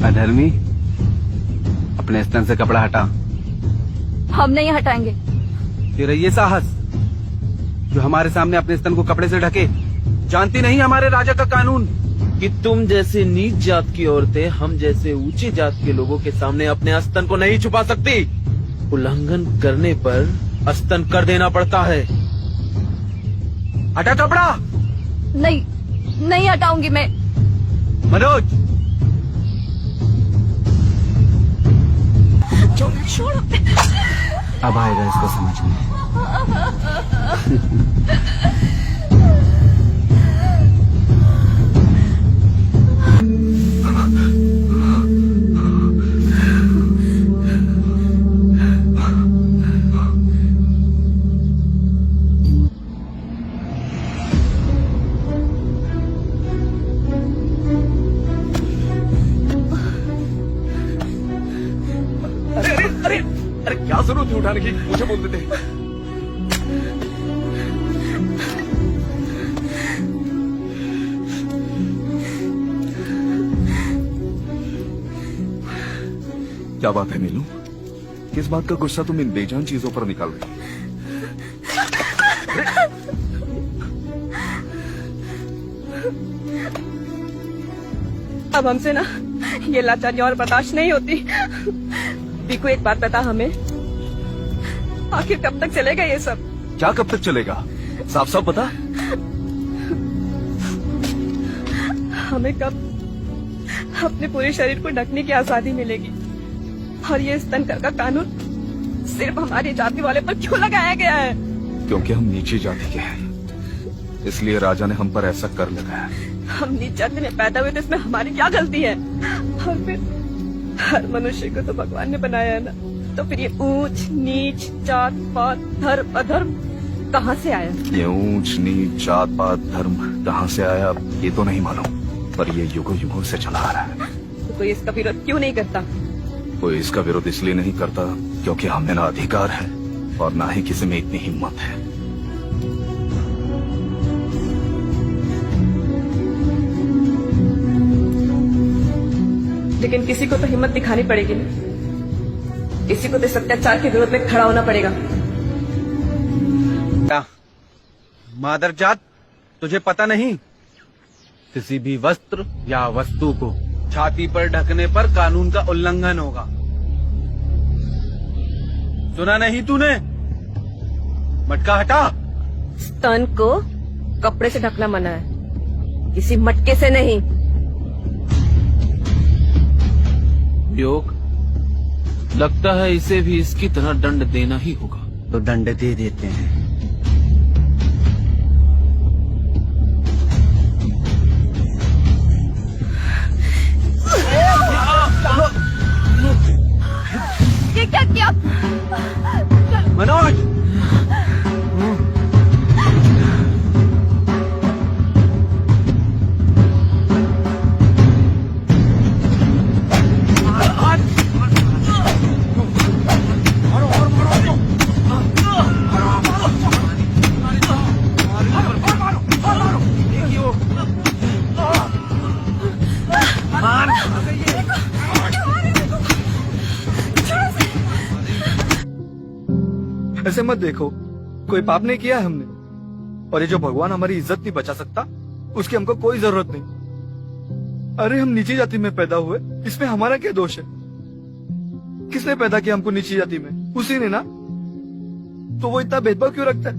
अधर्मी, अपने स्तन से कपड़ा हटा। हम नहीं हटाएंगे। तेरा ये साहस जो हमारे सामने अपने स्तन को कपड़े से ढके, जानती नहीं हमारे राजा का कानून कि तुम जैसे नीच जात की औरतें हम जैसे ऊंची जात के लोगों के सामने अपने स्तन को नहीं छुपा सकती। उल्लंघन करने पर स्तन कर देना पड़ता है। हटा कपड़ा। नहीं, नहीं हटाऊंगी मैं। मनोज, छोड़ो। अब आएगा इसको समझ में। अरे क्या जरूरत थी उठाने की, मुझे बोल देते। क्या बात है नीलू, किस बात का गुस्सा तुम इन बेजान चीजों पर निकाल रही? अब हमसे ना ये लाचारी और बर्दाश्त नहीं होती। बीकू एक बात बता हमें, आखिर कब तक चलेगा ये सब? क्या कब तक चलेगा, साफ साफ बता। हमें कब अपने पूरे शरीर को ढकने की आजादी मिलेगी? और ये स्तनकर का कानून सिर्फ हमारी जाति वाले पर क्यों लगाया गया है? क्योंकि हम नीची जाति के हैं, इसलिए राजा ने हम पर ऐसा कर लगाया। हम नीच जाति में पैदा हुए तो इसमें हमारी क्या गलती है? और फिर हर मनुष्य को तो भगवान ने बनाया है ना, तो फिर ये ऊंच नीच जात पात धर्म अधर्म कहाँ से आया? ये ऊंच नीच जात पात धर्म कहाँ से आया ये तो नहीं मालूम, पर ये युगों युगों से चला आ रहा है। तो कोई इसका विरोध क्यों नहीं करता? कोई इसका विरोध इसलिए नहीं करता क्योंकि हमें ना अधिकार है और ना ही किसी में इतनी हिम्मत है। लेकिन किसी को तो हिम्मत दिखानी पड़ेगी ना, किसी को तो इस अत्याचार के विरोध में खड़ा होना पड़ेगा। मादरजात, तुझे पता नहीं, किसी भी वस्त्र या वस्तु को छाती पर ढकने पर कानून का उल्लंघन होगा। सुना नहीं तूने? मटका हटा। स्तन को कपड़े से ढकना मना है, किसी मटके से नहीं। योग, लगता है इसे भी इसकी तरह दंड देना ही होगा। तो दंड दे देते हैं। ये क्या किया? मनोज, ऐसे मत देखो, कोई पाप नहीं किया है हमने, और ये जो भगवान हमारी इज्जत नहीं बचा सकता उसकी हमको कोई जरूरत नहीं। अरे हम नीची जाति में पैदा हुए, इसमें हमारा क्या दोष है? किसने पैदा किया हमको नीची जाति में? उसी ने ना। तो वो इतना भेदभाव क्यों रखता है?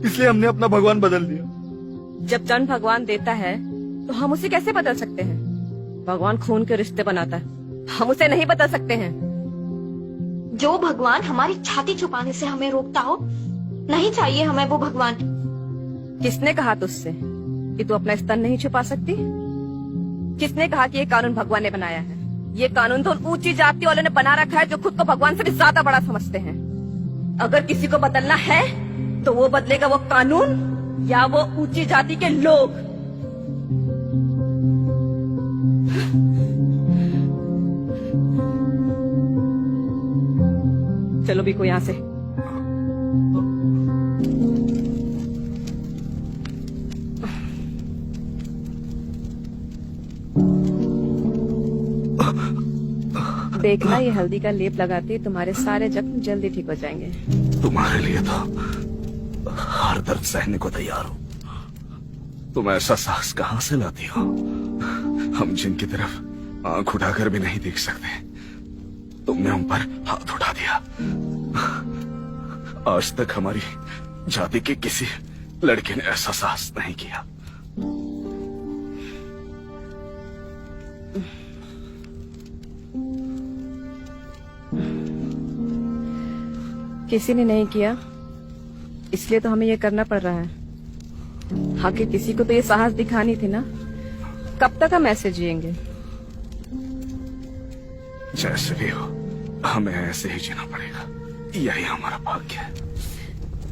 इसलिए हमने अपना भगवान बदल दिया। जब जन्म भगवान देता है तो हम उसे कैसे बदल सकते हैं? भगवान खून के रिश्ते बनाता है, हम उसे नहीं बदल सकते हैं। जो भगवान हमारी छाती छुपाने से हमें रोकता हो, नहीं चाहिए हमें वो भगवान। किसने कहा तुझसे कि तू अपना स्तन नहीं छुपा सकती? किसने कहा कि ये कानून भगवान ने बनाया है? ये कानून तो ऊंची जाति वालों ने बना रखा है जो खुद को भगवान से भी ज्यादा बड़ा समझते हैं। अगर किसी को बदलना है तो वो बदलेगा वो कानून या वो ऊंची जाति के लोग। चलो भी को यहाँ से। देखना, ये हल्दी का लेप लगाते ही तुम्हारे सारे जख्म जल्दी ठीक हो जाएंगे। तुम्हारे लिए तो हर दर्द सहने को तैयार हूँ। तुम ऐसा साहस कहाँ से लाती हो? हम जिनकी तरफ आंख उठाकर भी नहीं देख सकते, तुमने हम पर हाथ उठा दिया। आज तक हमारी जाति के किसी लड़के ने ऐसा साहस नहीं किया। किसी ने नहीं किया, इसलिए तो हमें ये करना पड़ रहा है। आखिर किसी को तो ये साहस दिखानी थी ना। कब तक हम ऐसे जिएंगे? जैसे भी हो, हमें ऐसे ही जीना पड़ेगा। यही हमारा भाग्य है।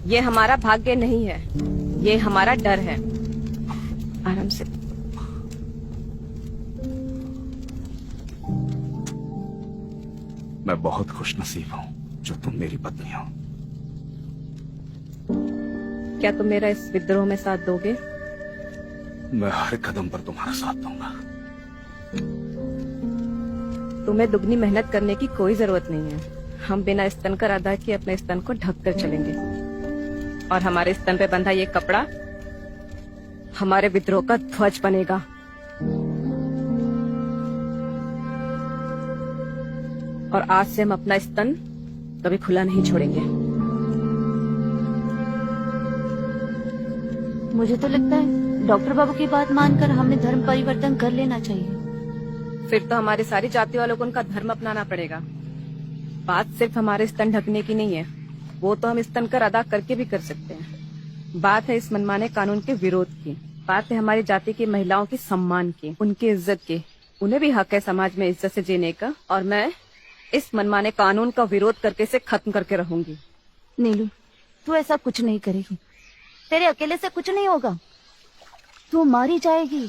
ये हमारा भाग्य नहीं है, ये हमारा डर है। आराम से। मैं बहुत खुशनसीब हूँ जो तुम मेरी पत्नी हो। क्या तुम मेरा इस विद्रोह में साथ दोगे? मैं हर कदम पर तुम्हारा साथ दूंगा। तुम्हें दुगनी मेहनत करने की कोई जरूरत नहीं है। हम बिना स्तन कर अदा किए अपने स्तन को ढक कर चलेंगे, और हमारे स्तन पे बंधा ये कपड़ा हमारे विद्रोह का ध्वज बनेगा। और आज से हम अपना स्तन कभी खुला नहीं छोड़ेंगे। मुझे तो लगता है डॉक्टर बाबू की बात मानकर हमें धर्म परिवर्तन कर लेना चाहिए। फिर तो हमारी सारी जाति वालों को उनका धर्म अपनाना पड़ेगा। बात सिर्फ हमारे स्तन ढकने की नहीं है, वो तो हम स्तन कर अदा करके भी कर सकते हैं। बात है इस मनमाने कानून के विरोध की। बात है हमारी जाति की महिलाओं की सम्मान की, उनकी इज्जत की। उन्हें भी हक है समाज में इज्जत से जीने का, और मैं इस मनमाने कानून का विरोध करके इसे खत्म करके रहूंगी। नीलू, तू ऐसा कुछ नहीं करेगी। तेरे अकेले से कुछ नहीं होगा, तू मारी जाएगी।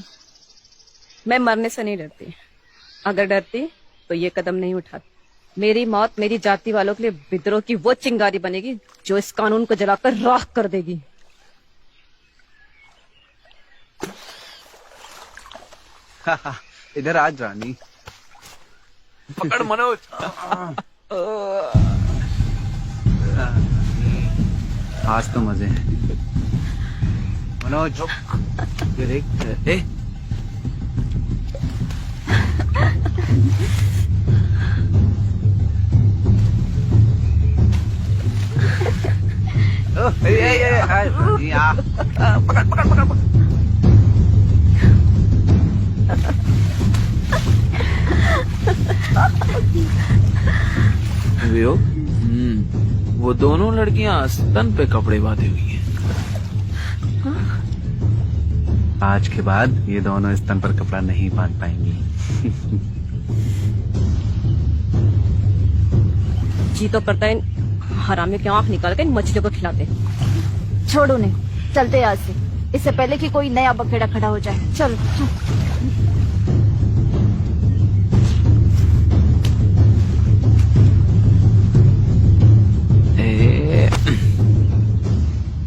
मैं मरने से नहीं डरती। अगर डरती तो ये कदम नहीं उठाती। मेरी मौत मेरी जाति वालों के लिए विद्रोह की वो चिंगारी बनेगी जो इस कानून को जलाकर राख कर देगी। इधर आज रानी। पकड़ मनोज। आज तो मजे हैं। मनोज ये देख। ए पकड़ पकड़ पकड़ पकड़। वो दोनों लड़कियां स्तन पे कपड़े बांधे हुई हैं। आज के बाद ये दोनों स्तन पर कपड़ा नहीं बांध पाएंगी। जी तो करता है हरामियों की आंख निकाल कर इन मछलियों को खिलाते। छोड़ो नहीं, चलते आज से, इससे पहले कि कोई नया बखेड़ा खड़ा हो जाए। चलो।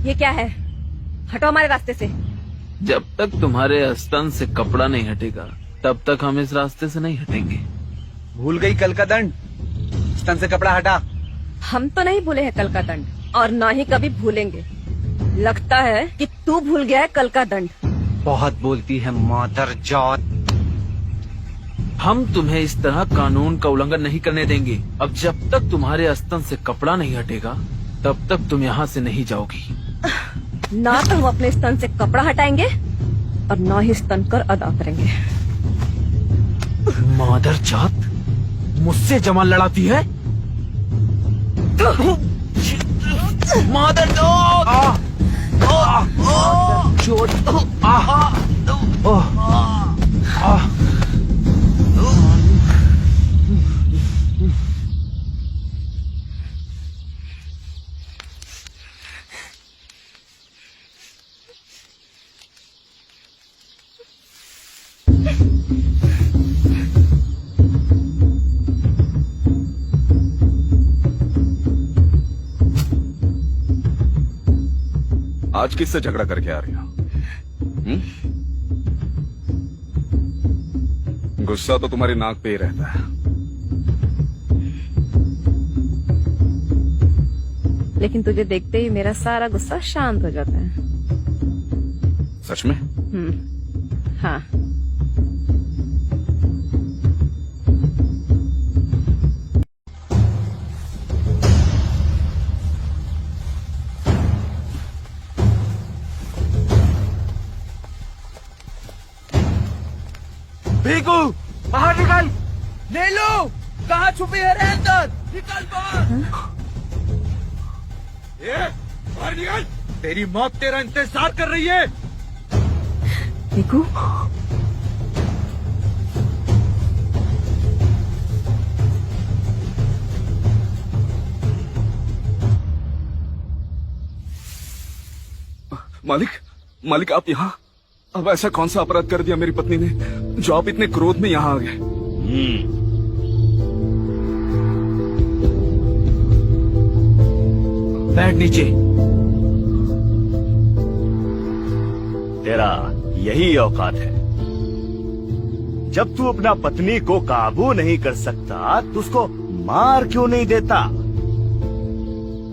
ये क्या है? हटो हमारे रास्ते से। जब तक तुम्हारे स्तन से कपड़ा नहीं हटेगा तब तक हम इस रास्ते से नहीं हटेंगे। भूल गई कल का दंड? स्तन से कपड़ा हटा। हम तो नहीं भूले हैं कल का दंड, और ना ही कभी भूलेंगे। लगता है कि तू भूल गया है कल का दंड। बहुत बोलती है मादर जात। हम तुम्हें इस तरह कानून का उल्लंघन नहीं करने देंगे। अब जब तक तुम्हारे स्तन से कपड़ा नहीं हटेगा तब तक तुम यहाँ से नहीं जाओगी। ना तो हम अपने स्तन से कपड़ा हटाएंगे और ना ही स्तन कर अदा करेंगे। मादर जात मुझसे जमा लड़ाती है। मादर जात। आज किससे झगड़ा करके आ रही हो? गुस्सा तो तुम्हारी नाक पे ही रहता है। लेकिन तुझे देखते ही मेरा सारा गुस्सा शांत हो जाता है। सच में? हाँ। भीगू बाहर निकल। ले लो, कहाँ छुपी है रे अंदर? निकल बाहर। बाहर निकल। तेरी मौत तेरा इंतजार कर रही है। देखो, मालिक, मालिक आप यहाँ? अब ऐसा कौन सा अपराध कर दिया मेरी पत्नी ने जो आप इतने क्रोध में यहाँ आ गए? बैठ नीचे। तेरा यही औकात है। जब तू अपना पत्नी को काबू नहीं कर सकता तो उसको मार क्यों नहीं देता?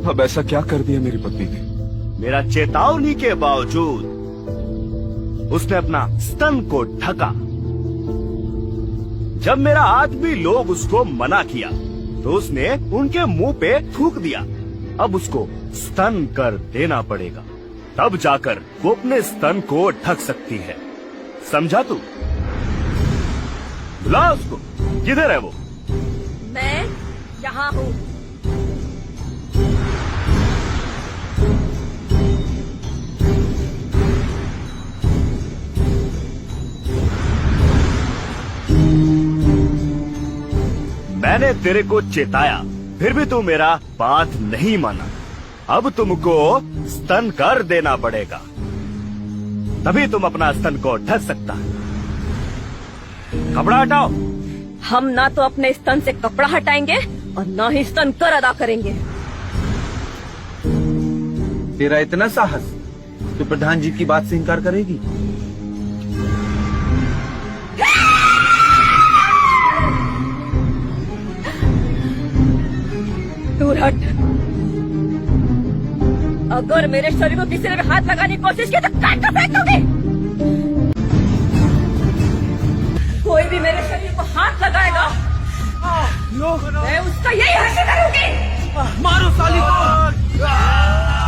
अब ऐसा क्या कर दिया मेरी पत्नी ने? मेरा चेतावनी के बावजूद उसने अपना स्तन को ढका। जब मेरा आदमी लोग उसको मना किया तो उसने उनके मुंह पे थूक दिया। अब उसको स्तन कर देना पड़ेगा, तब जाकर वो अपने स्तन को ढक सकती है। समझा तू? बुला उसको। किधर है वो? मैं यहाँ हूँ। मैंने तेरे को चेताया, फिर भी तू मेरा बात नहीं माना। अब तुमको स्तन कर देना पड़ेगा, तभी तुम अपना स्तन को ढक सकता है। कपड़ा हटाओ। हम ना तो अपने स्तन से कपड़ा हटाएंगे और ना ही स्तन कर अदा करेंगे। तेरा इतना साहस तो प्रधान जी की बात से इनकार करेगी? दूर हट। अगर मेरे शरीर को किसी ने भी हाथ लगाने की कोशिश की तो काट कर फेंक दूंगी। कोई भी मेरे शरीर को हाथ लगाएगा मैं उसका यही हश्र करूंगी। मारो साली को।